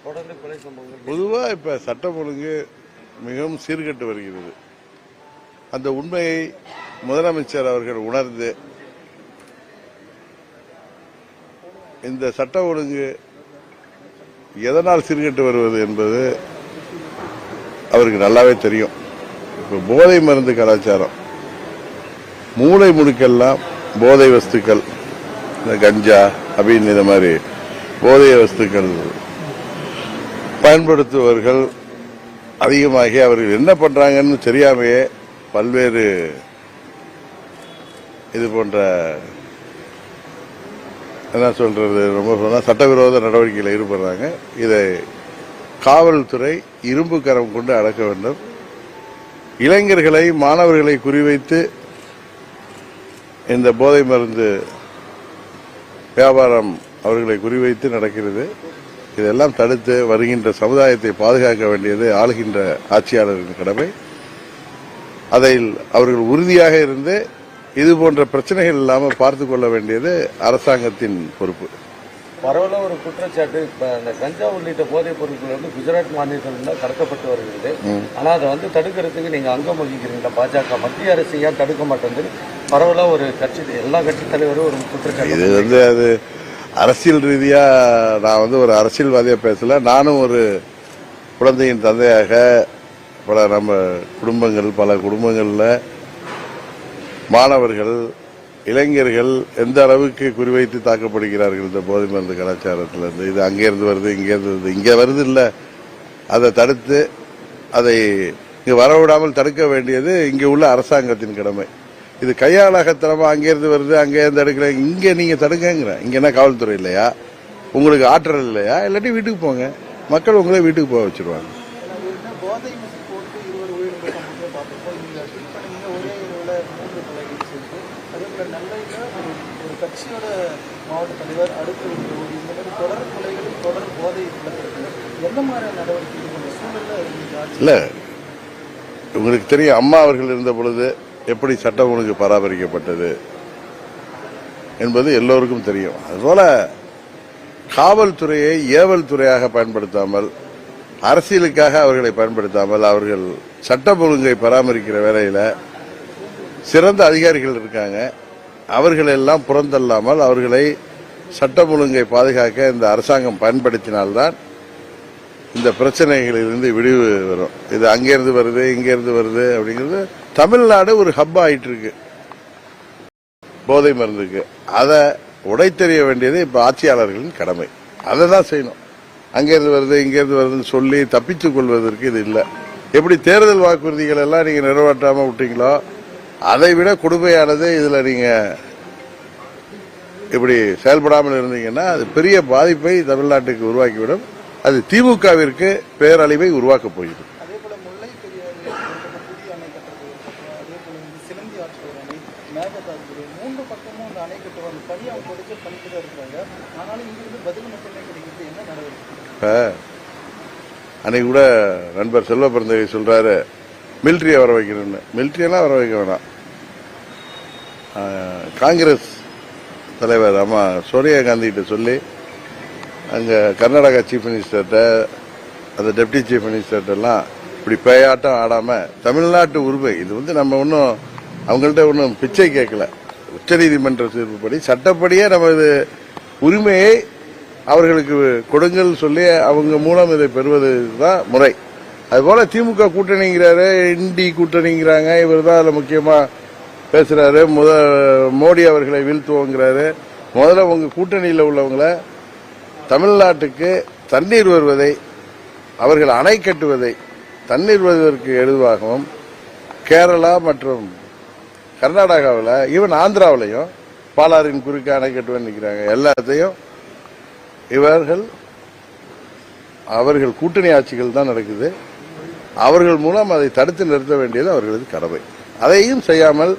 தொடர்ந்து கொலை சம்பவங்கள் பொதுவாக இப்போ சட்டம் ஒழுங்கு மிகவும் சீர்கெட்டு வருகிறது. அந்த உண்மையை முதலமைச்சர் அவர்கள் உணர்ந்து இந்த சட்டம் ஒழுங்கு எதனால் சீர்கெட்டு வருவது என்பது அவருக்கு நல்லாவே தெரியும். இப்போ போதை மருந்து கலாச்சாரம், மூளை முடுக்கெல்லாம் போதை வஸ்துக்கள், இந்த கஞ்சா அபின் இந்த மாதிரி போதை வஸ்துக்கள் பயன்படுத்துபவர்கள் அதிகமாகி அவர்கள் என்ன பண்றாங்கன்னு தெரியாமையே பல்வேறு இது போன்ற என்ன சொல்றது ரொம்ப சொன்னா சட்டவிரோத நடவடிக்கையில் ஈடுபடுறாங்க. இதை காவல்துறை இரும்பு கரம் கொண்டு அடக்க வேண்டும். இளைஞர்களை மாணவர்களை குறிவைத்து இந்த போதை மருந்து வியாபாரம் அவர்களை குறிவைத்து நடக்கிறது. இதெல்லாம் தடுத்து வருகின்ற சமுதாயத்தை பாதுகாக்க வேண்டியது ஆளுகின்ற ஆட்சியாளரின் கடமை. அதில் அவர்கள் உறுதியாக இருந்து இது போன்ற பிரச்சனைகள் இல்லாமல் பார்த்துக் கொள்ள வேண்டியது அரசாங்கத்தின் பொறுப்பு. பரவலாக ஒரு குற்றச்சாட்டு, இப்ப இந்த கஞ்சா உள்ளிட்ட போதைப் பொருட்கள் வந்து குஜராத் மாநிலத்தில் கடத்தப்பட்டு வருகிறது. ஆனா அதை தடுக்கிறதுக்கு நீங்க அங்கம் வகிக்கிறீங்களா? பாஜக மத்திய அரசு ஏன் தடுக்க மாட்டேங்குது? பரவலாக ஒரு கட்சி, எல்லா கட்சி தலைவரும் ஒரு குற்றச்சாட்டு. இது அது அரசியல் ரீதியா நான் ஒரு அரசியல்வாதியா பேசல. நானும் ஒரு குழந்தையின் தந்தையாக நம்ம பல குடும்பங்கள்ல மாணவர்கள், இளைஞர்கள் எந்த அளவுக்கு குறிவைத்து தாக்கப்படுகிறார்கள் இந்த போதை மருந்து கலாச்சாரத்திலிருந்து. இது அங்கேருந்து வருது, இங்கே வருது இல்லை, அதை தடுத்து அதை இங்கே வரவிடாமல் தடுக்க வேண்டியது இங்கே உள்ள அரசாங்கத்தின் கடமை. இது கையாளகத்தனமா அங்கேருந்து வருது, அங்கேருந்து எடுக்கல, இங்கே நீங்க தடுங்கிற. இங்க என்ன காவல்துறை இல்லையா? உங்களுக்கு ஆற்றல் இல்லையா? இல்லாட்டி வீட்டுக்கு போங்க, மக்கள் உங்களே வீட்டுக்கு போக வச்சிருவாங்க. மாவட்ட தலைவர் அடுத்த தொடர் கொலைகள், தொடர் போதை எந்த மாதிரி நடவடிக்கை இல்ல, உங்களுக்கு தெரியும் அம்மா அவர்கள் இருந்த பொழுது எப்படி சட்டம் ஒழுங்கு பராமரிக்கப்பட்டது என்பது எல்லோருக்கும் தெரியும். அதுபோல காவல்துறையை ஏவல் துறையாக பயன்படுத்தாமல், அரசியலுக்காக அவர்களை பயன்படுத்தாமல், அவர்கள் சட்டம் ஒழுங்கை பராமரிக்கிற வேலையில சிறந்த அதிகாரிகள் இருக்காங்க. அவர்கள் எல்லாம் புறந்தள்ளாமல் அவர்களை சட்டம் ஒழுங்கை பாதுகாக்க இந்த அரசாங்கம் பயன்படுத்தினால்தான் இந்த பிரச்சனைகளிலிருந்து விடிவு வரும். இது அங்கிருந்து வருது, இங்கிருந்து வருது அப்படிங்கிறது. தமிழ்நாடு ஒரு ஹப் ஆயிட்டு இருக்கு போதை மருந்துக்கு. அதை உடைத்தெறிய வேண்டியது இப்ப ஆட்சியாளர்களின் கடமை. அதை தான் செய்யணும். அங்கிருந்து வருது, இங்கிருந்து வருதுன்னு சொல்லி தப்பித்துக் கொள்வதற்கு இது இல்லை. எப்படி தேர்தல் வாக்குறுதிகள் எல்லாம் நீங்க நிறைவேற்றாம விட்டீங்களோ, அதை விட கொடுமையானது இதுல நீங்க இப்படி செயல்படாமல் இருந்தீங்கன்னா அது பெரிய பாதிப்பை தமிழ்நாட்டுக்கு உருவாக்கிவிடும். அது திமுகவிற்கு பேரழிவை உருவாக்க போகிறது. அன்னைக்கு கூட நண்பர் செல்வ பிறந்தகை சொல்றாரு மிலிட்டரியை வர வைக்கணும்னு. மிலிட்டரியெல்லாம் வர வைக்க வேணாம். காங்கிரஸ் தலைவர் சோனியா காந்தி கிட்ட சொல்லி அங்க கர்நாடகா சீஃப் மினிஸ்டர்கிட்ட, அந்த டெப்டி சீஃப் மினிஸ்டர்கிட்ட எல்லாம் இப்படி பேயாட்டம் ஆடாம தமிழ்நாட்டு உரிமை இது நம்ம ஒன்னும் அவங்கள்ட்ட ஒன்னும் பிச்சை கேட்கல. உச்சநீதிமன்ற தீர்ப்புப்படி சட்டப்படியே நமது உரிமையை அவர்களுக்கு கொடுங்கள் சொல்லி அவங்க மூலம் இதை பெறுவதுதான் முறை. அதுபோல திமுக கூட்டணிங்கிறாரு, இந்தி கூட்டணிங்கிறாங்க. இவர் தான் அதுல முக்கியமா பேசுறாரு. மோடி அவர்களை வீழ்த்துவோங்கிறாரு. முதல்ல உங்க கூட்டணியில் உள்ளவங்களை தமிழ்நாட்டுக்கு தண்ணீர் வருவதை, அவர்கள் அணை கட்டுவதை தண்ணீர் வருவதற்கு எதுவாகவும் கேரளா மற்றும் கர்நாடகாவில், ஈவன் ஆந்திராவிலையும் பாலாறின் குறுக்க அணை கட்டுவேன்னு நிற்கிறாங்க. எல்லாத்தையும் அவர்கள் கூட்டணி ஆட்சிகள் தான் நடக்குது. அவர்கள் மூலம் அதை தடுத்து நிறுத்த வேண்டியது அவர்களது கடமை. அதையும் செய்யாமல்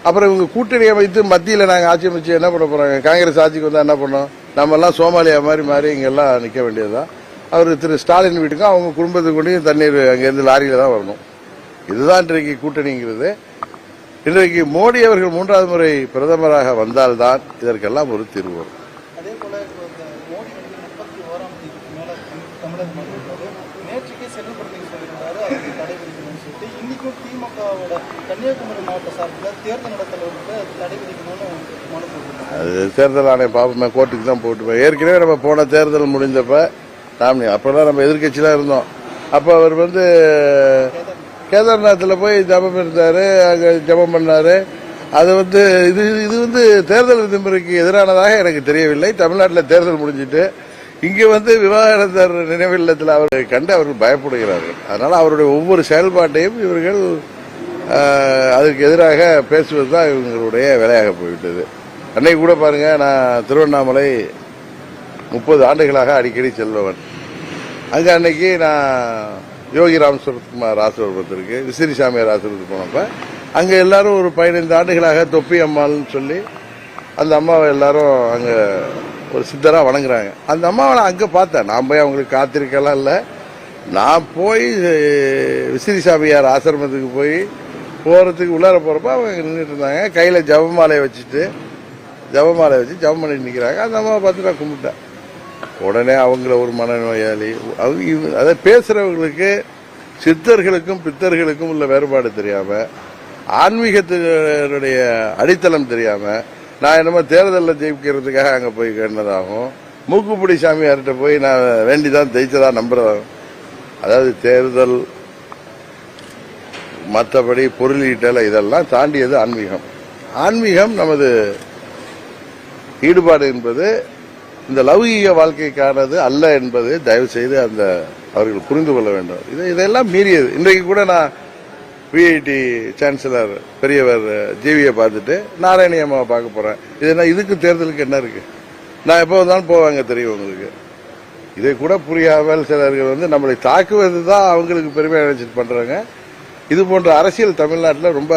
அப்புறம் இவங்க கூட்டணி அமைத்து மத்தியில் நாங்கள் ஆட்சி அமைச்சு என்ன பண்ண போறாங்க? காங்கிரஸ் ஆட்சிக்கு வந்தா என்ன பண்ணோம்? நம்ம எல்லாம் சோமாலியா மாதிரி இங்கெல்லாம் நிக்க வேண்டியதுதான். அவர் திரு ஸ்டாலின் வீட்டுக்கும் அவங்க குடும்பத்துக்கு கொண்டு தண்ணீர் அங்கிருந்து லாரியில தான் வரணும். இதுதான் இன்றைக்கு கூட்டணிங்கிறது. இன்றைக்கு மோடி அவர்கள் 3வது முறை பிரதமராக வந்தால்தான் இதற்கெல்லாம் ஒரு தீர்வு வரும். நல்லது பண்ணியிருக்காரு. நேற்றுக்கே செல்வப்படுத்தி சொல்லியிருந்தாரு அதுக்கு தடை விதிக்கணும்னு சொல்லிட்டு. இன்னைக்கும் திமுகவோட கன்னியாகுமரி மாவட்ட சார்பில் தேர்தல் நடத்தலுக்கு தடை விதிக்கணும்னு மனு போட்டிருக்காங்க. அது தேர்தல் ஆணையம் பார்ப்போமே, கோர்ட்டுக்கு தான் போட்டுப்போம். ஏற்கனவே நம்ம போன தேர்தல் முடிஞ்சப்ப அப்பெல்லாம் நம்ம எதிர்கட்சியில இருந்தோம். அப்ப அவர் கேதார்நாத்தில் போய் ஜபம் இருந்தாரு, அங்க ஜபம் பண்ணாரு. அது இது தேர்தல் விதிமுறைக்கு எதிரானதாக எனக்கு தெரியவில்லை. தமிழ்நாட்டில் தேர்தல் முடிஞ்சிட்டு இங்க விவாகரத்தர் நினைவில்லத்தில் அவரை கண்டு அவர்கள் பயப்படுகிறார்கள். அதனால அவருடைய ஒவ்வொரு செயல்பாட்டையும் இவர்கள் அதுக்கு எதிராக பேசுவதுதான் இவங்களுடைய வேலையாக போய்விட்டது. அன்னைக்கு கூட பாருங்க, நான் திருவண்ணாமலை 30 ஆண்டுகளாக அடிக்கடி செல்பவன். அங்க அன்னைக்கு நான் யோகி ராம் சுரத்குமார் ஆசிரமத்திற்கு, விசிறி சாமியார் ஆசிரமத்துக்கு போனப்ப அங்க எல்லாரும் ஒரு 15 ஆண்டுகளாக தொப்பி அம்மாள்னு சொல்லி அந்த அம்மாவை எல்லாரும் அங்க ஒரு சித்தரா வணங்குறாங்க. அந்த அம்மாவை நான் அங்க பார்த்தேன். நான் போய் அவங்களுக்கு காத்திருக்கலாம் இல்ல, நான் போய் விசிறி சாமியார் ஆசிரமத்துக்கு போறதுக்கு உள்ளார போறப்ப அவங்க நின்றுட்டு இருந்தாங்க. கையில ஜபமாலையை வச்சு ஜபம் பண்ணிட்டு நிக்கிறாங்க. அந்த அம்மாவை பார்த்து நான் கும்பிட்டேன். உடனே அவங்கள ஒரு மனநோயாளி, அதை பேசுறவங்களுக்கு சித்தர்களுக்கும் பித்தர்களுக்கும் உள்ள வேறுபாடு தெரியாம, ஆன்மீகத்தினுடைய அடித்தளம் தெரியாம, நான் என்னமோ தேர்தலில் ஜெயிக்கிறதுக்காக அங்க போய் கேட்டதாகும், மூக்குப்பிடி சாமியார்கிட்ட போய் நான் வேண்டிதான் ஜெயிச்சதா நம்புறதாகும். அதாவது தேர்தல், மற்றபடி பொருளீட்டல் இதெல்லாம் தாண்டியது ஆன்மீகம். ஆன்மீகம் நமது ஈடுபாடு என்பது இந்த லௌகீக வாழ்க்கைக்கானது அல்ல என்பது தயவு செய்து அவர்கள் புரிந்து கொள்ள வேண்டும். இதெல்லாம் மீறியது. இன்றைக்கு கூட நான் விஐடி சான்சலர் பெரியவர் ஜிவியை பார்த்துட்டு நாராயணி அம்மாவை பார்க்க போறேன். இதுக்கு தேர்தலுக்கு என்ன இருக்கு? நான் எப்போ வந்தாலும் போவாங்க, தெரியும் உங்களுக்கு. இதை கூட புரியாமல் சிலர்கள் நம்மளை தாக்குவது தான் அவங்களுக்கு பெருமை நினைச்சிட்டு பண்றாங்க. இது போன்ற அரசியல் தமிழ்நாட்டில் ரொம்ப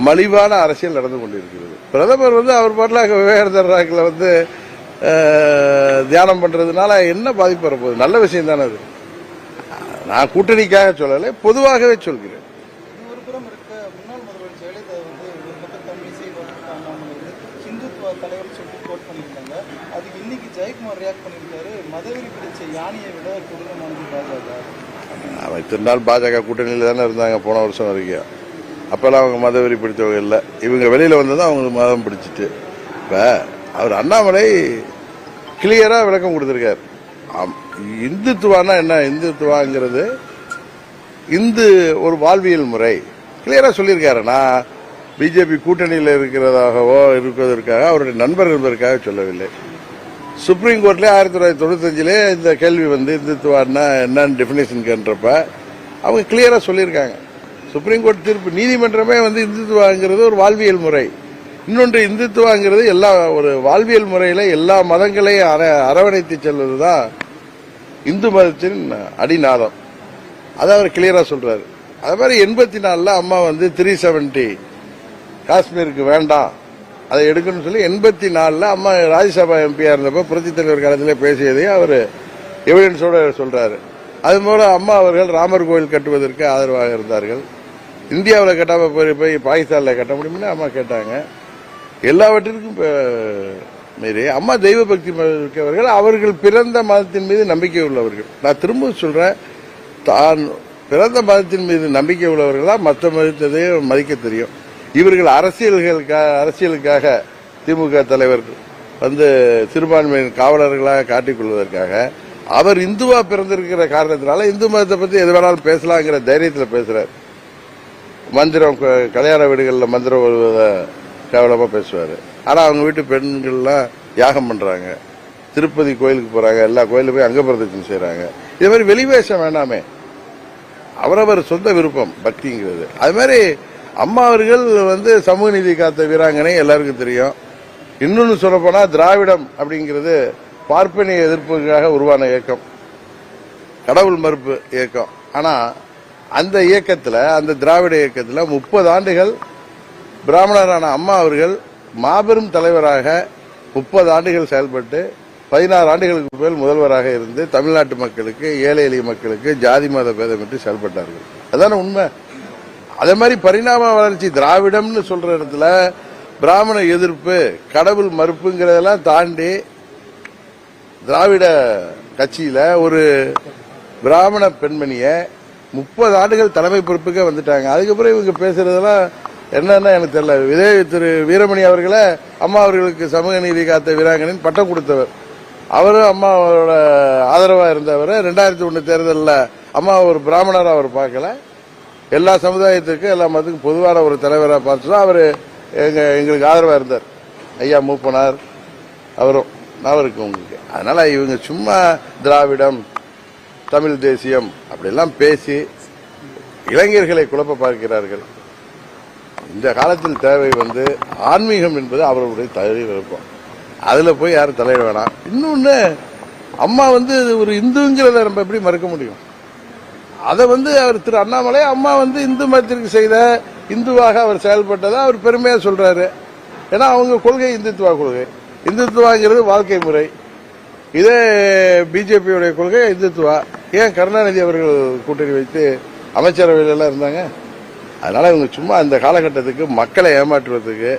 மலிவான அரசியல் நடந்து கொண்டிருக்கிறது. பிரதமர் அவர் பாட்டில் விவேகானந்தர் தியானம் பண்றதுனால என்ன பாதிப்பு வரப்போகுது? நல்ல விஷயம் தானே அது. நான் கூட்டணிக்காக சொல்லலை, பொதுவாகவே சொல்கிறேன். ஒரு புறம் இருக்க முன்னாள் முதல்வர் ஜெயலலிதா ஒரு பக்கம் தமிழிசை ஹிந்துத்துவ தலைவர் சொல்லி கோட் பண்ணியிருக்காங்க. அதுக்கு இன்னைக்கு ஜெயக்குமார் ரியாக்ட் பண்ணியிருக்காரு. மதவெறி பிடிச்ச யானையை விட கொடூரமானது பாஜக. இத்தனை நாள் பாஜக கூட்டணியில் தானே இருந்தாங்க போன வருஷம் வரைக்கும். அப்பெல்லாம் அவங்க மதவெறி பிடித்தவங்க இல்லை. இவங்க வெளியில வந்ததான் அவங்களுக்கு மதம் பிடிச்சிட்டு. இப்ப அவர் அண்ணாமலை கிளியரா விளக்கம் கொடுத்திருக்காரு. இந்துத்துவானா என்ன? இந்துத்துவாங்கிறது இந்து ஒரு வாழ்வியல் முறை கிளியரா சொல்லியிருக்காரு. நான் பிஜேபி கூட்டணியில் இருப்பதற்காக அவருடைய நண்பர் என்பதற்காக சொல்லவில்லை. சுப்ரீம் கோர்ட்ல 1995 இந்த கேள்வி இந்துத்துவான்னா என்னன்னு டெபினேஷன் கேன்றப்ப அவங்க கிளியரா சொல்லியிருக்காங்க. சுப்ரீம் கோர்ட் தீர்ப்பு, நீதிமன்றமே இந்துத்துவாங்கிறது ஒரு வாழ்வியல் முறை. இன்னொன்று, இந்துத்துவாங்கிறது ஒரு வாழ்வியல் முறையில எல்லா மதங்களையும் அரவணைத்து செல்வதுதான் இந்து மதத்தின் அடிநாதம். அதை அவர் கிளியரா சொல்றாரு. அது மாதிரி 84 அம்மா 370 காஷ்மீருக்கு வேண்டாம், அதை எடுக்கணும்னு சொல்லி 84 அம்மா ராஜ்யசபா எம்பியா இருந்தப்ப புரட்சித் தலைவர் காலத்திலே பேசியதையும் அவர் எவிடன்ஸோட சொல்றாரு. அது போல அம்மா அவர்கள் ராமர் கோயில் கட்டுவதற்கு ஆதரவாக இருந்தார்கள். இந்தியாவில் கட்டாம போய் பாகிஸ்தான்ல கட்ட முடியும்னு அம்மா கேட்டாங்க. எல்லாவற்றிற்கும் மீறி அம்மா தெய்வ பக்தி இருக்கவர்கள், அவர்கள் பிறந்த மதத்தின் மீது நம்பிக்கை உள்ளவர்கள். நான் திரும்ப சொல்றேன், தான் பிறந்த மதத்தின் மீது நம்பிக்கை உள்ளவர்களா மற்ற மதத்தையும் மதிக்க தெரியும். இவர்கள் அரசியலுக்காக திமுக தலைவர் சிறுபான்மையின் காவலர்களாக காட்டிக்கொள்வதற்காக அவர் இந்துவா பிறந்திருக்கிற காரணத்தினால இந்து மதத்தை பத்தி எது வேணாலும் பேசலாங்கிற தைரியத்தில் பேசுறார். மந்திரம், கல்யாண வீடுகளில் மந்திரம் வருவதை கேவலமா பேசுவாரு. ஆனா அவங்க வீட்டு பெண்கள்லாம் யாகம் பண்றாங்க, திருப்பதி கோயிலுக்கு போறாங்க, எல்லா கோயிலும் போய் அங்க பிரதட்சணம் செய்யறாங்க. இதே மாதிரி வெளிவேஷம் வேண்டாமே, அவரவர் சொந்த விருப்பம் பக்திங்கிறது. அது மாதிரி அம்மா அவர்கள் சமூக நீதி காத்த வீராங்கனை எல்லாருக்கும் தெரியும். இன்னொன்னு சொல்லப்போனா திராவிடம் அப்படிங்கிறது பார்ப்பனிய எதிர்ப்புக்காக உருவான இயக்கம், கடவுள் மறுப்பு இயக்கம். ஆனா அந்த இயக்கத்துல, அந்த திராவிட இயக்கத்துல 30 ஆண்டுகள் பிராமணரான அம்மா அவர்கள் மாபெரும் தலைவராக 30 ஆண்டுகள் செயல்பட்டு 16 ஆண்டுகளுக்கு மேல் முதல்வராக இருந்து தமிழ்நாட்டு மக்களுக்கு, ஏழை எளிய மக்களுக்கு ஜாதி மத பேதமின்றி செயல்பட்டார்கள். அதான உண்மை. அதே மாதிரி பரிணாம வளர்ச்சி திராவிடம்னு சொல்ற இடத்துல பிராமண எதிர்ப்பு, கடவுள் மறுப்புங்கிறதெல்லாம் தாண்டி திராவிட கட்சியில ஒரு பிராமண பெண்மணிய 30 ஆண்டுகள் தலைமை பொறுப்புக்கே வந்துட்டாங்க. அதுக்கப்புறம் இவங்க பேசுறதெல்லாம் என்னன்னா எனக்கு தெரியல. திரு வீரமணி அவர்களை அம்மா அவர்களுக்கு சமூக நீதி காத்த வீராங்கனின் பட்டம் கொடுத்தவர். அவரும் அம்மாவோட ஆதரவா இருந்தவர். 2001 தேர்தலில் அம்மா ஒரு பிராமணரா அவர் பார்க்கல, எல்லா சமுதாயத்துக்கும் எல்லா மதத்துக்கும் பொதுவான ஒரு தலைவராக பார்த்துதான் அவர் எங்களுக்கு ஆதரவா இருந்தார். ஐயா மூப்பனார் அவரும் அவருக்கு உங்களுக்கு. அதனால இவங்க சும்மா திராவிடம் தமிழ் தேசியம் அப்படிலாம் பேசி இளைஞர்களை குழப்ப பார்க்கிறார்கள். இந்த காலத்தில் தேவை ஆன்மீகம் என்பது அவர்களுடைய தகுதி விருப்பம். அதுல போய் யாரும் தலையிட வேணாம். இன்னொன்னு, அம்மா ஒரு இந்துங்கிறத நம்ம எப்படி மறுக்க முடியும்? அதை அவர் திரு அண்ணாமலை அம்மா இந்து மதத்திற்கு செய்த இந்துவாக அவர் செயல்பட்டதை அவர் பெருமையா சொல்றாரு. ஏன்னா அவங்க கொள்கை இந்துத்துவா கொள்கை. இந்துத்துவாங்கிறது வாழ்க்கை முறை. இதே பிஜேபியுடைய கொள்கை இந்துத்துவா. ஏன் கருணாநிதி அவர்கள் கூட்டணி வைத்து அமைச்சரவையில் எல்லாம் இருந்தாங்க? அதனால இவங்க சும்மா அந்த காலகட்டத்துக்கு மக்களை ஏமாற்றுவதற்கு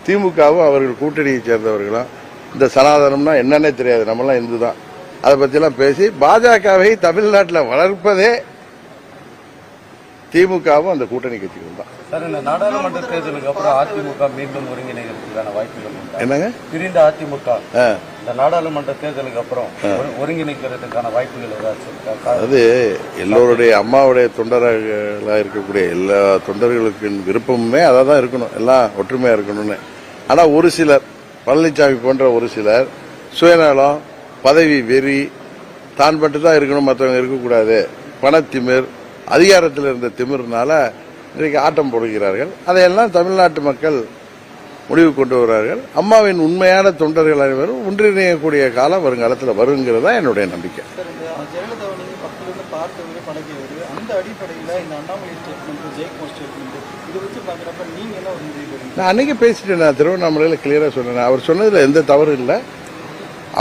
திமுகவும் அவர்கள் கூட்டணியை சேர்ந்தவர்களும் இந்த சனாதனம்னா என்னன்னே தெரியாது, நம்மளாம் இந்து தான், அதை பற்றிலாம் பேசி பாஜகவை தமிழ்நாட்டில் வளர்ப்பதே திமுகவும் அந்த கூட்டணி கட்சிகள் தான். சார், இந்த நாடாளுமன்ற தேர்தலுக்கு அப்புறம் அதிமுக மீண்டும் ஒருங்கிணைக்கிறதுக்கான வாய்ப்புகள் என்னங்க? பிரிந்த அதிமுக இந்த நாடாளுமன்ற தேர்தலுக்கு அப்புறம் ஒருங்கிணைக்கிறதுக்கான வாய்ப்புகள் ஏதாச்சும்? அது எல்லோருடைய அம்மாவுடைய தொண்டர்களாக இருக்கக்கூடிய எல்லா தொண்டர்களுக்கு விருப்பமுமே அதான் தான் இருக்கணும், எல்லாம் ஒற்றுமையா இருக்கணும்னு. ஆனா ஒரு சிலர், பழனிசாமி போன்ற ஒரு சிலர் சுயநலம், பதவி வெறி, தான் மட்டும் தான் இருக்கணும், மற்றவங்க இருக்கக்கூடாது, பணத்திமிர், அதிகாரத்தில் இருந்த திமிர்னால இன்றைக்கு ஆட்டம் போடுகிறார்கள். அதையெல்லாம் தமிழ்நாட்டு மக்கள் முடிவு கொண்டு வருவார்கள். அம்மாவின் உண்மையான தொண்டர்கள் அனைவரும் ஒன்றிணையக்கூடிய காலம் வருங்காலத்தில் வருங்கிறதா என்னுடைய நம்பிக்கை. நான் அன்னைக்கு பேசிட்டேன், நான் திருவண்ணாமலையில் கிளியரா சொன்னேன். அவர் சொன்னதுல எந்த தவறு இல்லை.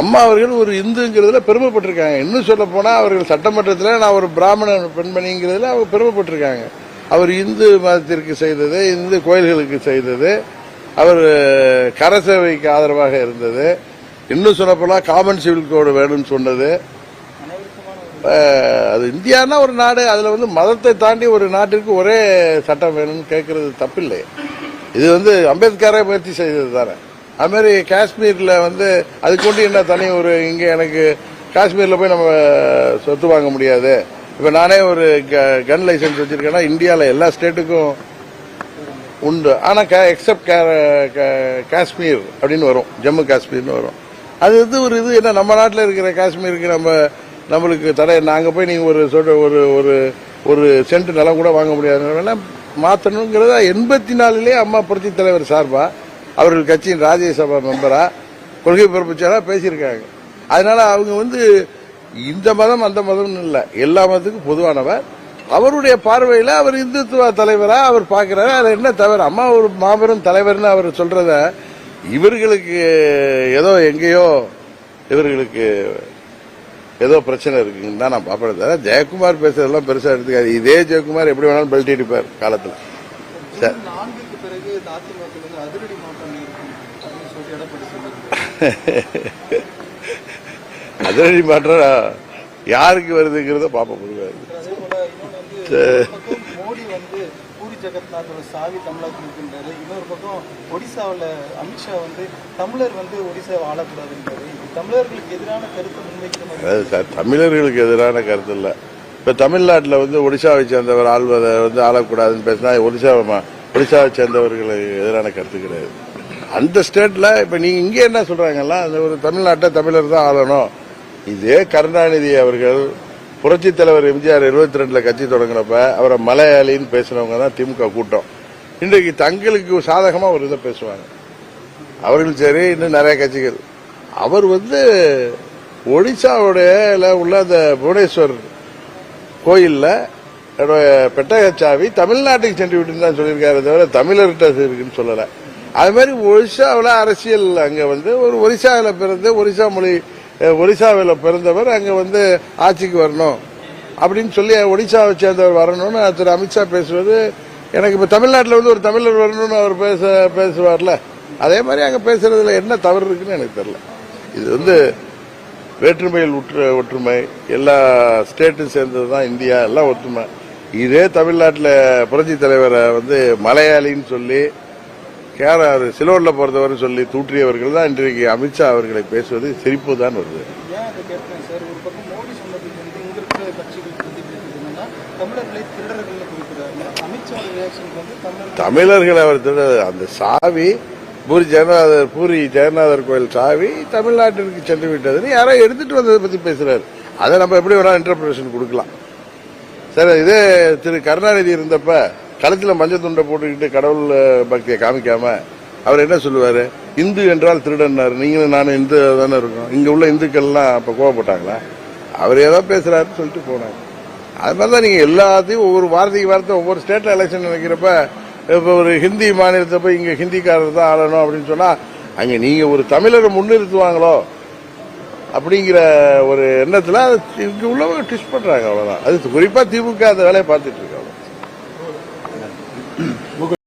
அம்மா அவர்கள் ஒரு இந்துங்கிறதுல பெருமைப்பட்டிருக்காங்க. இன்னும் சொல்ல போனா அவர்கள் சட்டமன்றத்தில் நான் ஒரு பிராமண பெண்மணிங்கிறதுல அவங்க பெருமைப்பட்டிருக்காங்க. அவர் இந்து மதத்திற்கு செய்தது, இந்து கோயில்களுக்கு செய்தது, அவர் கரசேவைக்கு ஆதரவாக இருந்தது, இன்னும் சொல்லப்போனா காமன் சிவில் கோடு வேணும்னு சொன்னது. அது இந்தியானா ஒரு நாடு, அதுல மதத்தை தாண்டி ஒரு நாட்டிற்கு ஒரே சட்டம் வேணும்னு கேட்கறது தப்பில்லை. இது அம்பேத்கரை முயற்சி செய்தது தானே. அது மாதிரி காஷ்மீர்ல அது கொண்டு என்ன தனி ஒரு இங்க எனக்கு காஷ்மீர்ல போய் நம்ம சொத்து வாங்க முடியாது. இப்ப நானே ஒரு கன் லைசன்ஸ் வச்சிருக்கேன்னா இந்தியாவில் எல்லா ஸ்டேட்டுக்கும் உண்டு. ஆனா எக்ஸப்ட் காஷ்மீர் அப்படின்னு வரும், ஜம்மு காஷ்மீர்னு வரும். அது ஒரு இது என்ன, நம்ம நாட்டில் இருக்கிற காஷ்மீருக்கு நம்மளுக்கு தடை. நாங்க போய் நீங்க ஒரு சென்ட் நிலம் கூட வாங்க முடியாது, மாற்றணுங்கிறத 84 அம்மா புரட்சி தலைவர் சார்பா அவர்கள் கட்சியின் ராஜ்யசபா மெம்பரா கொள்கை பிறப்பிச்சாரா பேசியிருக்காங்க. அதனால அவங்க இந்த மதம் அந்த மதம் இல்ல, எல்லா மதத்துக்கும் பொதுவானவர். அவருடைய பார்வையில அவர் இந்துத்துவ தலைவரா அவர் பாக்குறாரு. அது என்ன தவறு? அம்மா ஒரு மாபெரும் தலைவர்னு அவர் சொல்றத இவர்களுக்கு ஏதோ எங்கேயோ இவர்களுக்கு ஏதோ பிரச்சனை இருக்குன்னு தான் நான் பாப்பேன். ஜெயக்குமார் பேசுறதெல்லாம் பெருசா எடுத்துக்காது. இதே ஜெயக்குமார் எப்படி வேணாலும் பெல்ட் அடிப்பார் காலத்துல. அதிரடி மாற்றம் யாருக்கு வருதுங்கிறத பாப்ப முடியாது. மோடி பூரி ஜெகநாதோட சாவி தமிழகத்தில் இருக்கின்றாரு. இன்னொரு பக்கம் ஒடிசாவில் அமித்ஷா தமிழர் ஒடிசாவை ஆளக்கூடாதுன்றாரு. தமிழர்களுக்கு எதிரான கருத்தை முன்வைக்கிற மாதிரி. தமிழர்களுக்கு எதிரான கருத்து இல்ல. இப்ப தமிழ்நாட்டில் ஒடிசாவை சேர்ந்தவர் ஆள்வதை ஆளக்கூடாதுன்னு பேசினா ஒடிசாவை சேர்ந்தவர்களுக்கு எதிரான கருத்து கிடையாது. அந்த ஸ்டேட்ல இப்ப நீங்க இங்க என்ன சொல்றாங்கல்ல, ஒரு தமிழ்நாட்டை தமிழர் தான் ஆளணும். இதே கருணாநிதி அவர்கள் புரட்சி தலைவர் எம்ஜிஆர் 72 கட்சி தொடங்கினப்ப அவரை மலையாளின்னு பேசினவங்க தான் திமுக கூட்டம். இன்றைக்கு தங்களுக்கு சாதகமா ஒரு இதை பேசுவாங்க அவர்கள். சரி, இன்னும் நிறைய கட்சிகள். அவர் ஒடிசாவுடைய உள்ள அந்த புவனேஸ்வர் கோயில்ல பெட்டகச்சாவி தமிழ்நாட்டுக்கு சென்று விட்டுன்னு தான் சொல்லியிருக்காரு, தவிர தமிழர்கிட்ட இருக்குன்னு சொல்லல. அது மாதிரி ஒடிசாவில் அரசியல் அங்க ஒரு ஒரிசாவில் பிறந்து ஒரிசாவில் பிறந்தவர் அங்க ஆட்சிக்கு வரணும் அப்படின்னு சொல்லி ஒடிசாவை சேர்ந்தவர் வரணும்னு திரு அமித்ஷா பேசுவது எனக்கு இப்ப தமிழ்நாட்டில் ஒரு தமிழர் வரணும்னு அவர் பேசுவார்ல, அதே மாதிரி அங்க பேசுறதுல என்ன தவறு இருக்குன்னு எனக்கு தெரியல. இது வேற்றுமையில் ஒற்றுமை, எல்லா ஸ்டேட்டும் சேர்ந்தது தான் இந்தியா, எல்லாம் ஒற்றுமை. இதே தமிழ்நாட்டில் புரட்சி தலைவரை வந்து மலையாளின்னு சொல்லி சிலோன்ல பிறந்தவர் சொல்லி தூற்றியவர்கள் தான் இன்றைக்கு அமித்ஷா அவர்களை பேசுவது சிரிப்பு தான் வருது. ஏன் அதை கேட்கிறேன் சார், ஒரு பக்கம் மோடி சொன்னதுக்கு வந்து இங்க இருக்கிற கட்சிகள் பிரதிபலிக்கிறது என்னன்னா தமிழர்களை திருடர்கள் குறிப்பிடாரு. அமித்ஷா ரியாக்ஷனுக்கு வந்து தமிழர்கள் அவர் அந்த சாவி பூரி ஜெகநாதர் கோயில் சாவி தமிழ்நாட்டிற்கு சென்று விட்டதுன்னு யாரோ எடுத்துட்டு வந்ததை பத்தி பேசுறாரு. அதை நம்ம எப்படி வேணா இன்டர்பிரேஷன் கொடுக்கலாம். சரி, இதே திரு கருணாநிதி இருந்தப்ப களத்தில் மஞ்சள் துண்டை போட்டுக்கிட்டு கடவுள் பக்தியை காமிக்காம அவர் என்ன சொல்லுவாரு, இந்து என்றால் திருடன்னாரு. நீங்களும் நானும் இந்து தானே இருக்கோம். இங்க உள்ள இந்துக்கள்லாம் அப்ப கோவப்பட்டாங்களா? அவர் ஏதோ பேசுறாருன்னு சொல்லிட்டு போனாங்க. அது மாதிரிதான் நீங்க எல்லாத்தையும் ஒவ்வொரு வார்த்தை ஒவ்வொரு ஸ்டேட்ல எலெக்ஷன் நினைக்கிறப்ப இப்ப ஒரு ஹிந்தி மாநிலத்தை போய் இங்க ஹிந்திக்காரர் தான் ஆளணும் அப்படின்னு சொன்னா அங்க நீங்க ஒரு தமிழரை முன்னிறுத்துவாங்களோ அப்படிங்கிற ஒரு எண்ணத்துல இங்க உள்ளவங்க ட்விஸ்ட் பண்றாங்க. அவ்வளவுதான். அது குறிப்பா திமுக அந்த வேலையை பார்த்துட்டு இருக்காங்க.